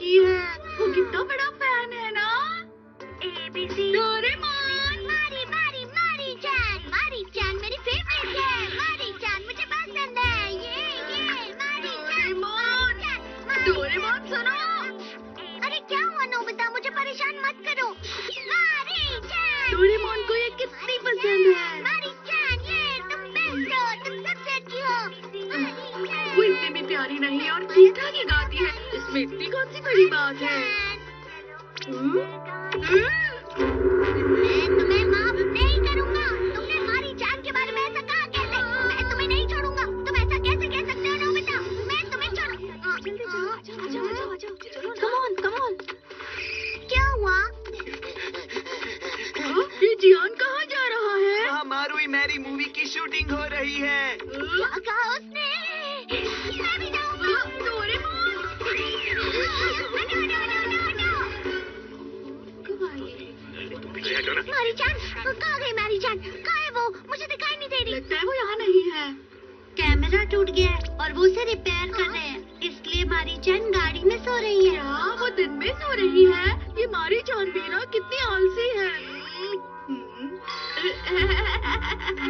की है। वो कितना बड़ा फैन है ना। ABC Doraemon. मारी मारी मारी चान मेरी फेवरेट है। मारी चान मुझे पसंद है। ये मारी चान। डोरेमोन सुनो। अरे क्या हुआ नोबिता, मुझे परेशान मत करो। मारी चान। डोरेमोन को ये कितनी पसंद है। मारी चान, ये तुम बेस्ट हो, तुम सबसे अच्छी हो। मारी चान। वो इतनी भी प्यारी नहीं है और ठीक ठाक ही गाती है। इसमें इतनी कौन सी बड़ी बात है। मैं तुम्हें माफ नहीं करूंगा। तुमने मारी चान के बारे में ऐसा कहा कैसे? मैं तुम्हें नहीं छोड़ूंगा। तुम ऐसा कैसे कह सकते हो नोबिता? मैं तुम्हें कम ऑन। क्या हुआ? ये जियान कहाँ जा रहा है? वहाँ मारुई मैरी मूवी की शूटिंग हो रही है। क्या कहा उसने? मैं भी जाऊंगा। डोरेमोन। मारी चान कहाँ गई? मारी चान कहाँ है वो? मुझे दिखाई नहीं दे रही। लगता है वो यहाँ नहीं है। कैमरा टूट गया है और वो उसे रिपेयर कर रहे हैं, इसलिए मारी चान गाड़ी में सो रही है। क्या वो दिन में सो रही है? ये मारी चान भी ना कितनी आलसी है।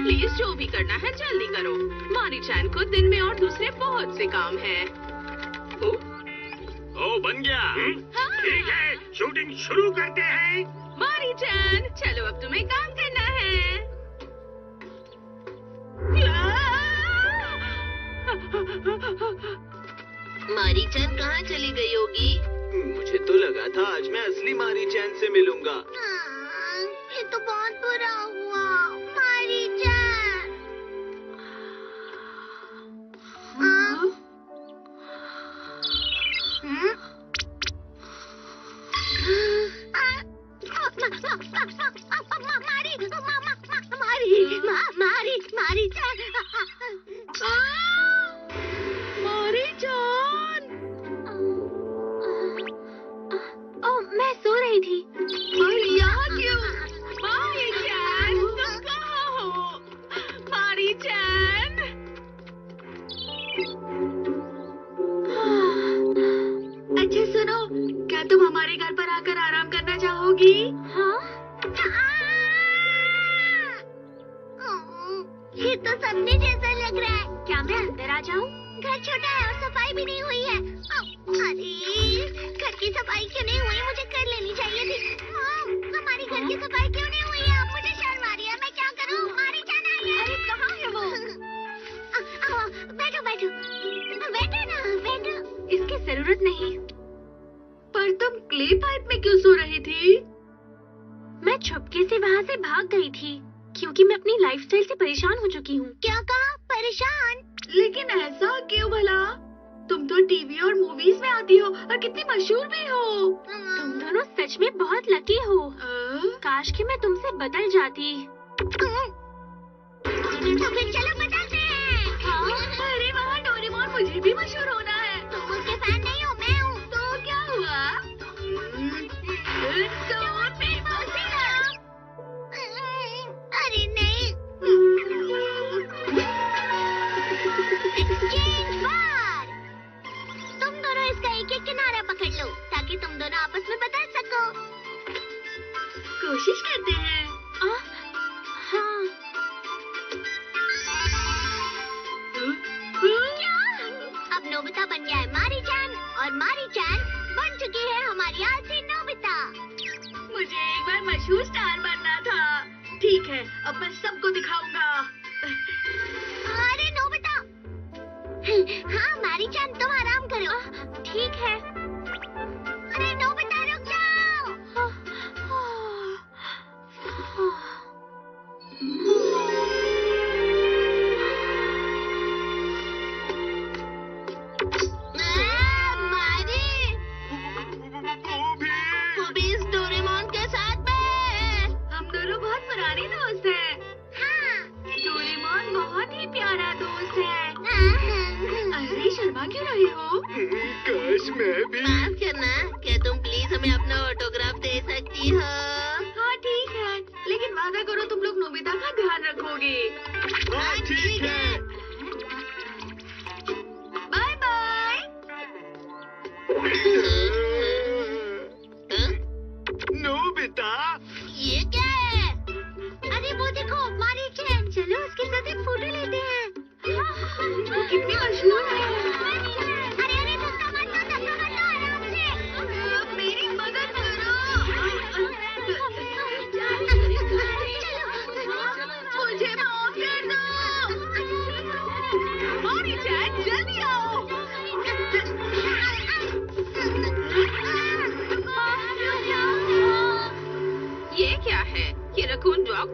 प्लीज जो भी करना है जल्दी करो। मारी चैन को दिन में और दूसरे बहुत से काम है। ओ बन गया। ठीक है, शूटिंग शुरू करते हैं। मारी चैन चलो अब तुम्हें काम करना है। मारी चैन कहाँ चली गई होगी? मुझे तो लगा था आज मैं असली मारी चैन से मिलूंगा। ये तो बहुत बुरा हुआ। मारी चान। मारी चान। मारी जान। मैं सो रही थी। और यहाँ क्यों? मारी चैन तुम कहाँ हो? मारी चैन। अच्छा सुनो, क्या तुम हमारे घर पर आकर आराम करना चाहोगी? हाँ? ये तो सपने जैसा लग रहा है। क्या मैं अंदर आ जाऊं? घर छोटा है और सफाई भी नहीं हुई है। अरे घर की सफाई क्यों नहीं हुई? मुझे कर लेनी चाहिए थी। हमारी घर की सफाई क्यों नहीं हुई है? अब मुझे शर्म आ रही है। मैं क्या करूं? मारी जान आई है। अरे कहाँ है वो? बैठो बैठो बैठो ना बैठो। इसकी जरूरत नहीं। पर तुम क्ले पाइप में क्यों सो रही थी? मैं छुपके से वहाँ से भाग गई थी क्योंकि मैं अपनी लाइफस्टाइल से परेशान हो चुकी हूँ। क्या कहा? परेशान? लेकिन ऐसा क्यों भला? तुम तो टीवी और मूवीज में आती हो और कितनी मशहूर भी हो। तुम दोनों सच में बहुत लकी हो। काश कि मैं तुमसे बदल जाती। तो फिर चलो बदलते हैं। अरे वाह डोरेमोन, मुझे भी मशहूर होना है। तुम उसके फैन नहीं हो, मैं हूँ। तो क्या हुआ? Stone paper syrup. अरे नहीं। एक्सचेंज बार। तुम दोनों इसका एक एक किनारा पकड़ लो ताकि तुम दोनों आपस में बदल सको। कोशिश करते हैं। हाँ। क्या? अब नोबिता बन गया है मारी चान और मारी चान बन चुकी है हमारी आलसी नोबिता। मुझे एक बार मशहूर स्टार बनना था। ठीक है, अब मैं सबको दिखाऊंगा। अरे नोबिता। हाँ मारी चान तुम आराम करो। ठीक है। अरे नोबिता रुक जाओ। मारी वो भी इस डोरेमोन के साथ में। हम दोनों बहुत पुराने दोस्त हैं। हाँ। डोरेमोन बहुत ही प्यारा दोस्त है। अरे शर्मा क्यों रही हो? काश मैं भी। माफ करना, क्या तुम प्लीज हमें अपना ऑटोग्राफ दे सकती हो? हाँ ठीक है, लेकिन वादा करो तुम लोग नोबिता का ध्यान रखोगे। हाँ ठीक है। Bye bye.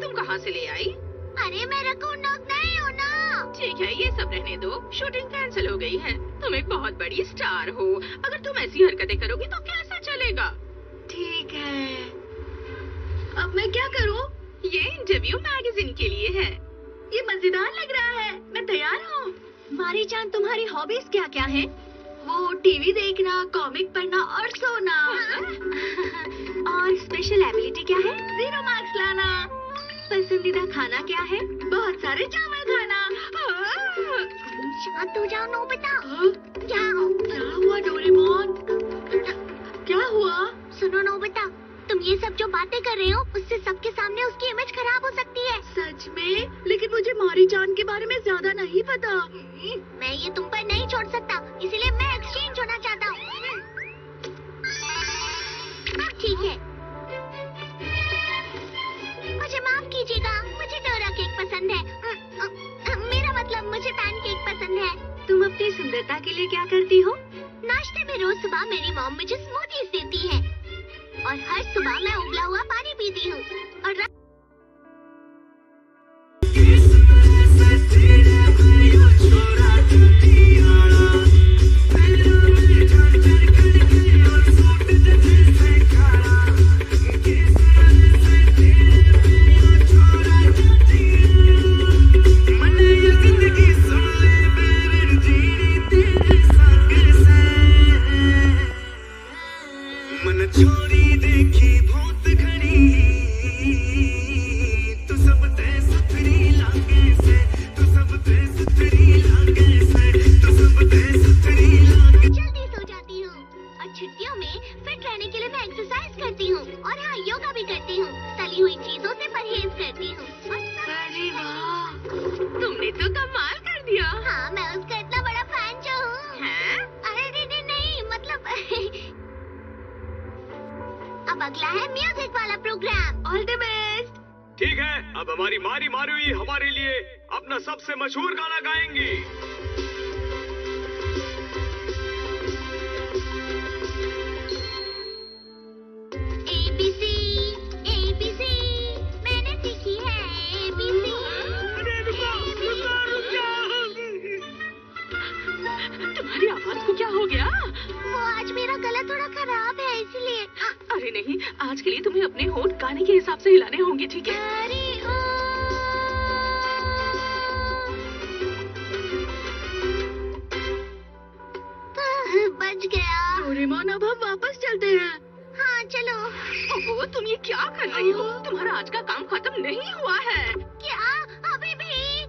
तुम कहाँ से ले आई? अरे मैं रकून डॉग नहीं हूँ ना। ठीक है, ये सब रहने दो। शूटिंग कैंसिल हो गई है। तुम एक बहुत बड़ी स्टार हो, अगर तुम ऐसी हरकतें करोगी तो कैसे चलेगा? ठीक है, अब मैं क्या करूँ? ये इंटरव्यू मैगजीन के लिए है। ये मजेदार लग रहा है, मैं तैयार हूँ। मारी जान, तुम्हारी हॉबीज क्या क्या है? वो टीवी देखना, कॉमिक पढ़ना और सोना। और स्पेशल एबिलिटी क्या है? 0 मार्क्स लाना। पसंदीदा खाना क्या है? बहुत सारे चावल खाना। शांत हो जाओ नोबिता। हाँ? जाओ। क्या हुआ डोरेमोन? क्या हुआ? सुनो नोबिता, तुम ये सब जो बातें कर रहे हो उससे सबके सामने उसकी इमेज खराब हो सकती है। सच में? लेकिन मुझे मारी जान के बारे में ज्यादा नहीं पता। मैं ये तुम पर नहीं छोड़ सकता, इसलिए मैं एक्सचेंज होना चाहता हूँ। अब ठीक है। मुझे माफ कीजिएगा, मुझे डोरा केक पसंद है। मेरा मतलब मुझे पैनकेक पसंद है। तुम अपनी सुंदरता के लिए क्या करती हो? नाश्ते में रोज सुबह मेरी मॉम मुझे स्मूदीज देती है और हर सुबह मैं उबला हुआ पानी पीती हूँ और मन छोरी देखी बहुत घड़ी तू सब ते सुथरी लागे से तू सब ते सुथरी लागे से तू सब ते सुथरी लागे। जल्दी सो जाती हूँ और छुट्टियों में फिट रहने के लिए मैं एक्सरसाइज करती हूँ और हाँ योगा भी करती हूँ। तली हुई चीजों से परहेज करती हूँ। अरे वाह, तुमने तो कमाल कर दिया। हाँ, मैं उसका इतना बड़ा फैन जो हूँ। हैं? अरे नहीं मतलब अब अगला है म्यूजिक वाला प्रोग्राम। All the best. ठीक है, अब हमारी मारी मारुई हमारे लिए अपना सबसे मशहूर गाना गाएंगी। ABC ABC मैंने सीखी है ABC। तुम्हारी आवाज को क्या हो गया? वो आज मेरा गला थोड़ा खराब है इसलिए। अरे नहीं, आज के लिए तुम्हें अपने होंठ गाने के हिसाब से हिलाने होंगे, ठीक है? अरे बच गया। डोरेमोन, अब हम वापस चलते हैं। हाँ चलो। ओहो, तुम ये क्या कर रही हो? तुम्हारा आज का काम खत्म नहीं हुआ है। क्या अभी भी?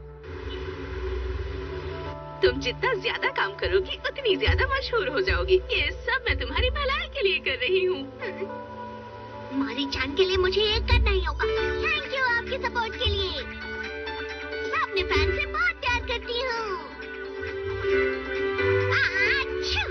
तुम जितना ज्यादा काम करोगी उतनी ज्यादा मशहूर हो जाओगी। ये सब मैं तुम्हारी भलाई के लिए कर रही हूँ। मारी जान के लिए मुझे ये करना ही होगा। थैंक यू आपकी सपोर्ट के लिए। मैं अपने फैन से बहुत प्यार करती हूँ। आच्छू।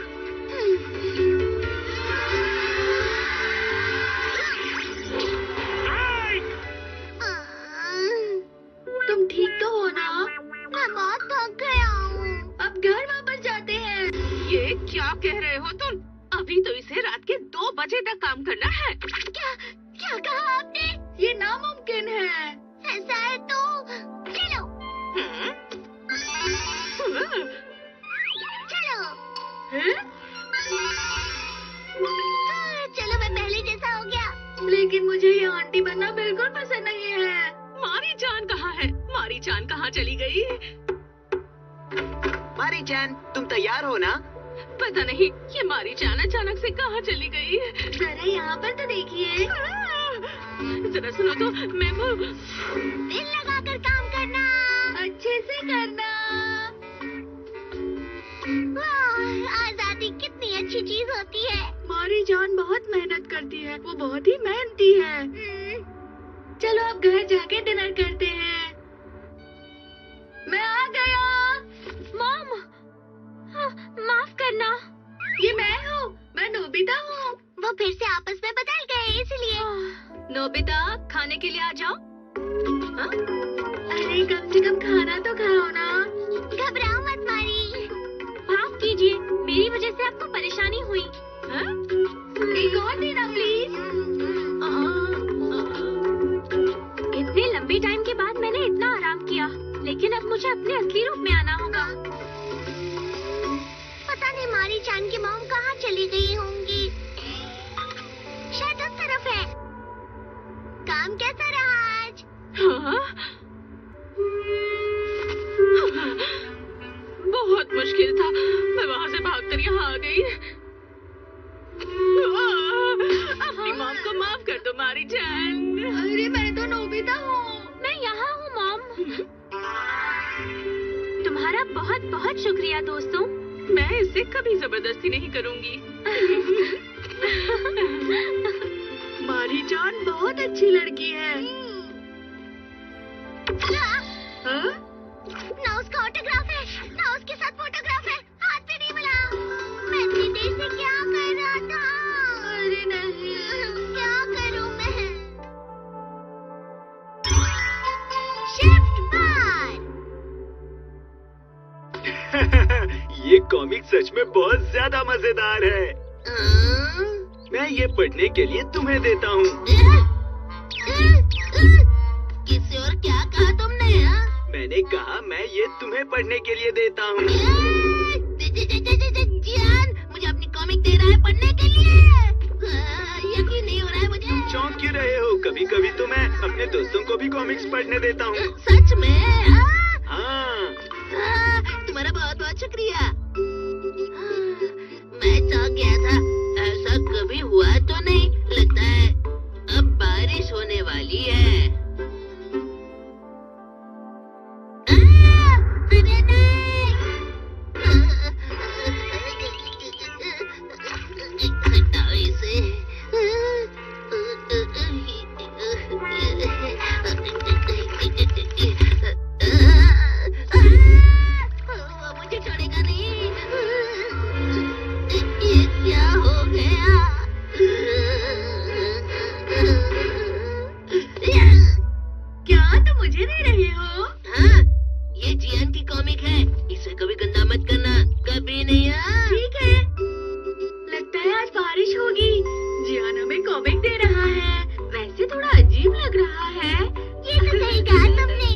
तुम ठीक तो हो ना? मैं बहुत थक गया हूँ। अब घर वापस जाते हैं। ये क्या कह रहे हो तुम? अभी तो इसे रात के 2 बजे तक काम करना है। क्या कहा आपने? ये नामुमकिन है। ऐसा है तो चलो। चलो। चलो मैं पहले जैसा हो गया। लेकिन मुझे ये आंटी बनना बिल्कुल पसंद नहीं है। मारी जान कहाँ है? मारी जान कहाँ चली गई? मारी जान, तुम तैयार हो ना? पता नहीं, ये मारी जान अचानक से कहाँ चली गई? जरा यहाँ पर तो देखिए। जरा सुनो तो, मैं वो दिल लगाकर काम करना। अच्छे से करना। वाह, आजादी कितनी अच्छी चीज होती है। मारी जान बहुत मेहनत करती है, वो बहुत ही मेहनती है। चलो अब घर जाके डिनर करते हैं। मैं आ गया। मॉम, माफ करना। ये मैं हूँ, मैं नोबिता हूँ। वो फिर से आपस में बदल गए इसलिए। नोबिता, खाने के लिए आ जाओ। हाँ? अरे कम से कम खाना तो खाओ ना। घबराओ मत मारी। माफ कीजिए, मेरी वजह से आपको परेशानी हुई। हाँ? एक और देना प्लीज। इतने लंबे मारी जान। अरे मैं तो नोबिता हूँ। मैं यहाँ हूँ मॉम। तुम्हारा बहुत बहुत शुक्रिया दोस्तों। मैं इससे कभी जबरदस्ती नहीं करूँगी। मारी जान बहुत अच्छी लड़की है। हाँ? ना उसका ऑटोग्राफ है, ना उसके साथ फोटोग्राफ है। हाथ भी नहीं मिला। मैं इतनी देर से क्या कर रहा था? अरे नहीं। क्या करूं मैं? शिफ्ट बार। ये कॉमिक सच में बहुत ज्यादा मजेदार है। मैं ये पढ़ने के लिए तुम्हें देता हूँ। किससे और क्या कहा तुमने? हाँ? मैंने कहा मैं ये तुम्हें पढ़ने के लिए देता हूँ। जियान, मुझे अपनी कॉमिक दे रहा है पढ़ने के लिए। यकीन नहीं हो रहा है मुझे। तुम चौंक क्यों रहे हो? कभी कभी तो मैं अपने दोस्तों को भी कॉमिक्स पढ़ने देता हूँ। सच में? हाँ। तुम्हारा बहुत बहुत शुक्रिया। मैं चौंक गया था। ऐसा कभी हुआ तो नहीं। लगता है अब बारिश होने वाली है। अरे नहीं! हटाओ इसे। वो मुझे छोड़ेगा नहीं। ये क्या हो गया? क्या तुम मुझे दे रहे हो? हाँ, ये जियान की कॉमिक है। इसे कभी गंदा मत करना, कभी नहीं। हाँ? ठीक है। लगता है आज बारिश होगी। जियान हमें कॉमिक दे रहा है। वैसे थोड़ा अजीब लग रहा है। ये तो सही कहा तुमने।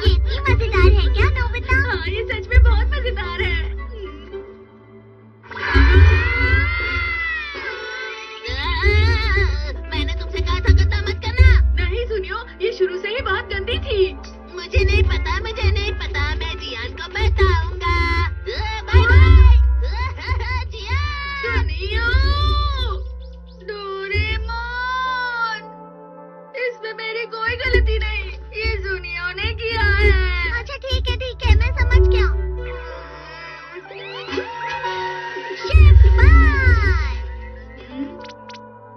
ये इतनी मजेदार है क्या नोबिता? हाँ, ये सच में बहुत मजेदार है। मैंने तुमसे कहा था गंदा मत करना। नहीं सुनियो, ये शुरू से ही बहुत गंदी थी। मुझे नहीं पता, मुझे नहीं पता। मैं जियान को बताऊंगा। Bye bye. जियान। सुनियो, डोरेमोन, इसमें मेरी कोई गलती नहीं। ये सुनियो ने किया है। अच्छा ठीक है, मैं समझ गया। शिफ्ट बार।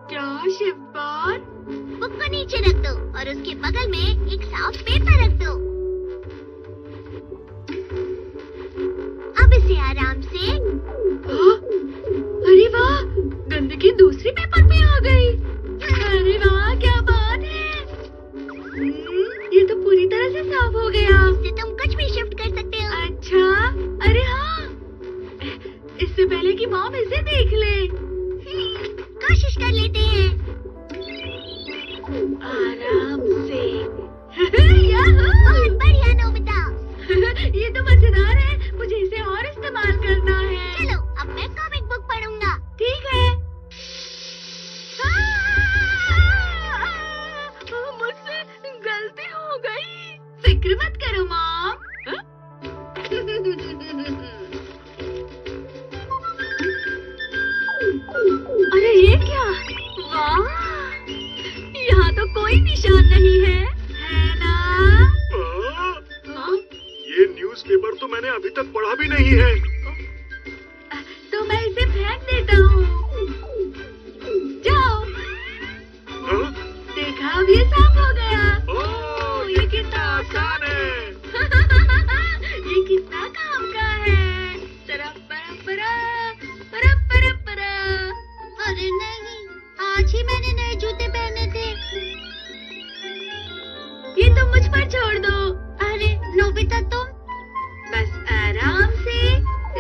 क्या शिफ्ट बार? बुक को नीचे रख दो और उसके बगल में एक साफ पेपर रख दो। अब इसे आराम से। हाँ? अरे वाह, गंदगी दूसरी पेपर पे आ गई। अरे वाह, क्या बात है। ये तो पूरी तरह से साफ हो गया। इससे तुम कुछ भी शिफ्ट कर सकते हो। अच्छा, अरे हाँ, इससे पहले कि मॉम इसे देख ले। कोशिश कर लेते हैं। आराम से। बहुत बढ़िया नोबिता। ये तो मजेदार है। मुझे इसे और इस्तेमाल करना है। चलो अब मैं कॉमिक बुक पढ़ूंगा। ठीक है। मुझसे गलती हो गई। फिक्र मत करो मॉम। अरे ये क्या? वाह, यहाँ तो कोई निशान नहीं है ना? हाँ? ये न्यूज़पेपर तो मैंने अभी तक पढ़ा भी नहीं है। तो मैं इसे फेंक देता हूँ। जाओ। हाँ? देखा, अब ये साफ हो गया। ओह, ये कितना आसान है। ये कितना काम का है। तरफ परपरा, परप परपरा। अरे नहीं, आज ही मैंने नए जूते पहने थे। ये तुम मुझ पर छोड़ दो। अरे नोबिता तुम। बस आराम से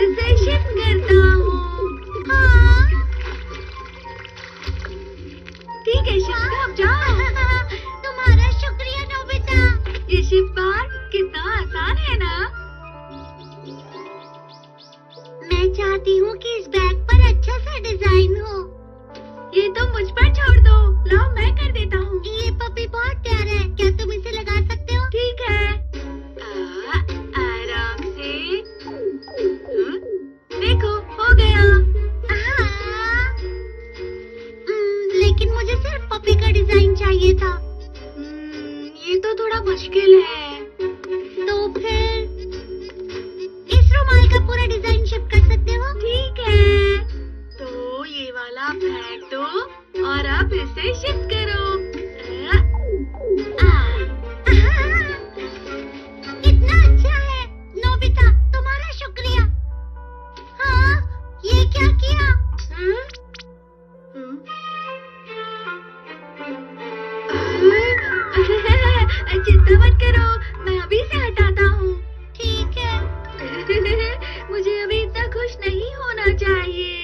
इसे शिफ्ट करता हूँ। हाँ। ठीक है, शिफ्ट अब जाओ। तुम्हारा शुक्रिया नोबिता। ये शिफ्ट बार कितना आसान है ना? मैं चाहती हूँ कि इस बैग पर अच्छा सा डिजाइन हो। ये तुम मुझ पर छोड़ दो। लाओ, मैं कर देता हूँ। ये पपी बहुत प्यारा है। क्या तुम इसे लगा सकते हो? ठीक है। आराम से। देखो, हो गया। लेकिन मुझे फिर से शिफ्ट करो। कितना अच्छा है नोबिता, तुम्हारा शुक्रिया। हाँ, ये क्या किया? चिंता मत करो, मैं अभी से हटाता हूँ। ठीक है। मुझे अभी इतना खुश नहीं होना चाहिए।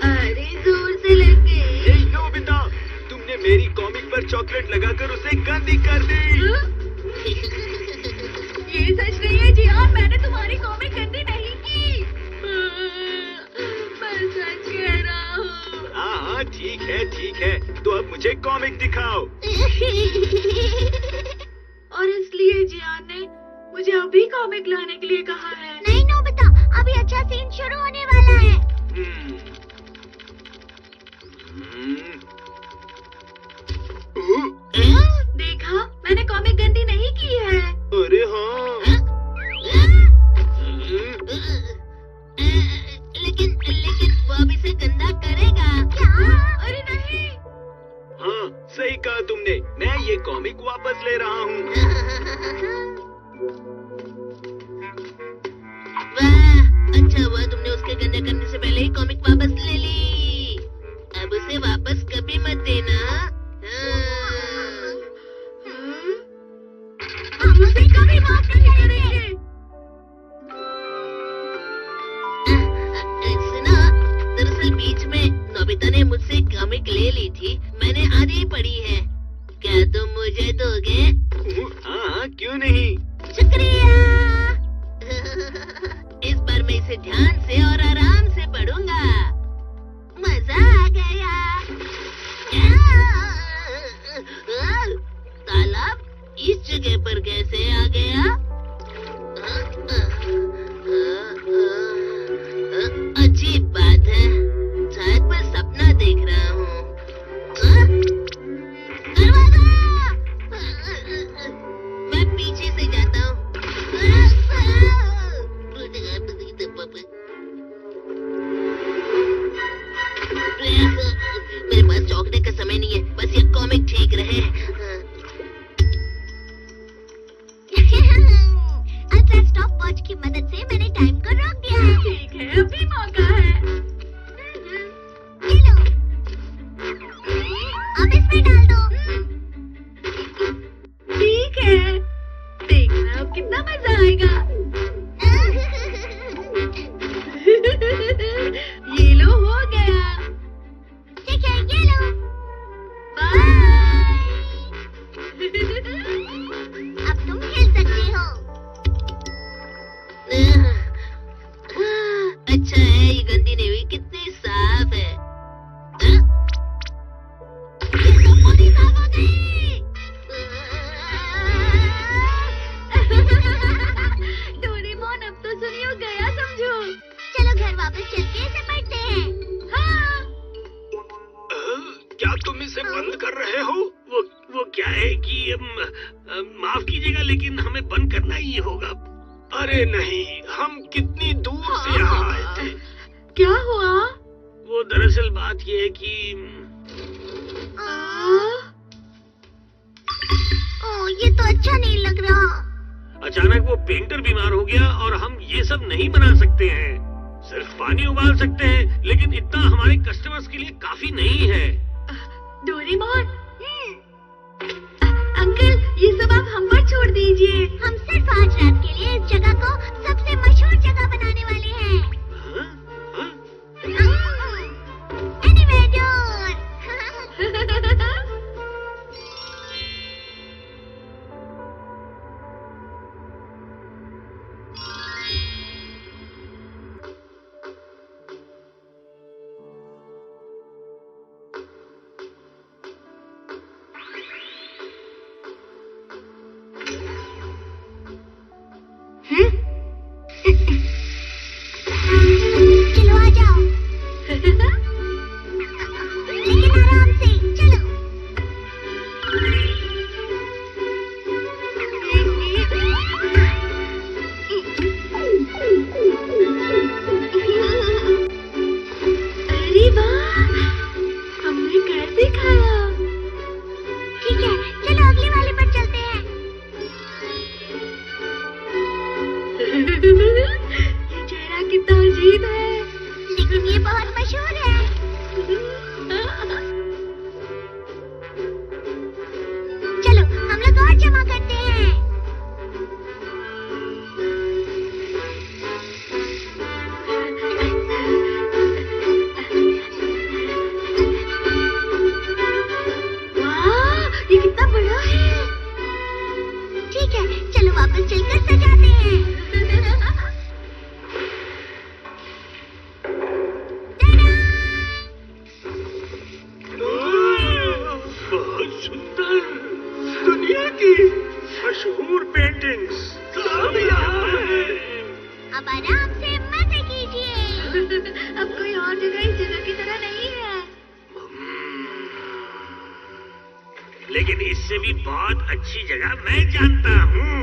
अरे जोर से लग गई। ए, नोबिता, तुमने मेरी कॉमिक पर चॉकलेट लगाकर उसे गंदी कर दी। ये सच नहीं है जियान, मैंने तुम्हारी कॉमिक गंदी नहीं की। मैं सच कह रहा हूँ। हाँ, ठीक है। तो अब मुझे कॉमिक दिखाओ। और इसलिए जियान ने मुझे अभी कॉमिक लाने के लिए कहा है। नहीं नोबिता, अभी अच्छा सीन शुरू होने वाला है। देखा, मैंने कॉमिक गंदी नहीं की है। अरे हाँ। लेकिन वो अब इसे गंदा करेगा क्या? अरे नहीं। हाँ, सही कहा तुमने। मैं ये कॉमिक वापस ले रहा हूँ। वाह, अच्छा हुआ तुमने उसके गंदा करने से पहले ही कॉमिक वापस ले ली। अब उसे वापस कभी मत देना। हम उसे कभी माफ नहीं करेंगे। सुनो, दरअसल बीच में नोबिता ने मुझसे कॉमिक ले ली थी, मैंने आधी पढ़ी है। क्या तुम मुझे दोगे? हाँ, क्यों नहीं। शुक्रिया। इस बार मैं इसे ध्यान से और आराम से पढ़ूंगा। मजा आ गया। तालाब इस जगह पर कैसे आ गया? अजीब बात है, शायद मैं सपना देख रहा हूँ। दरवाजा! मैं पीछे से जाता हूँ। मेरे पास चौंकने का समय नहीं है, बस ये कॉमिक ठीक रहे। अल्ट्रा स्टॉप वॉच की मदद से मैंने टाइम को रोक दिया है। ठीक है, अभी मौका है। ये लो, अब इसमें डाल दो। ठीक है, देखना अब कितना मजा आएगा। ये लो, हो गया। ठीक है, ये लो। बाय। अब तुम खेल सकती हो। अच्छा है, ये गंदी नहीं हुई, कितनी साफ है। ये तो पूरी साफ हो गई। डोरेमोन, अब तो सुनियो गया समझो। चलो घर वापस चल के इसे पढ़ते हैं। हाँ। क्या तुम इसे बंद कर रहे हो? वो क्या है कि माफ कीजिएगा, लेकिन हमें बंद करना ही होगा। अरे नहीं, हम कितनी दूर से यहाँ आए थे। क्या हुआ? वो दरअसल बात ये है कि ओह, ये तो अच्छा नहीं लग रहा। अचानक वो पेंटर बीमार हो गया और हम ये सब नहीं बना सकते हैं। सिर्फ पानी उबाल सकते हैं, लेकिन इतना हमारे कस्टमर्स के लिए काफी नहीं है। डोरेमोन, अंकल, ये सब आप हम पर छोड़ दीजिए। हम सिर्फ आज रात के लिए इस जगह को सबसे मशहूर जगह बनाने वाले हैं। हाँ? हाँ? एनिमेटर। अब आराम से मजे कीजिए। अब कोई और जगह इस जगह की तरह नहीं है। लेकिन इससे भी बहुत अच्छी जगह मैं जानता हूँ।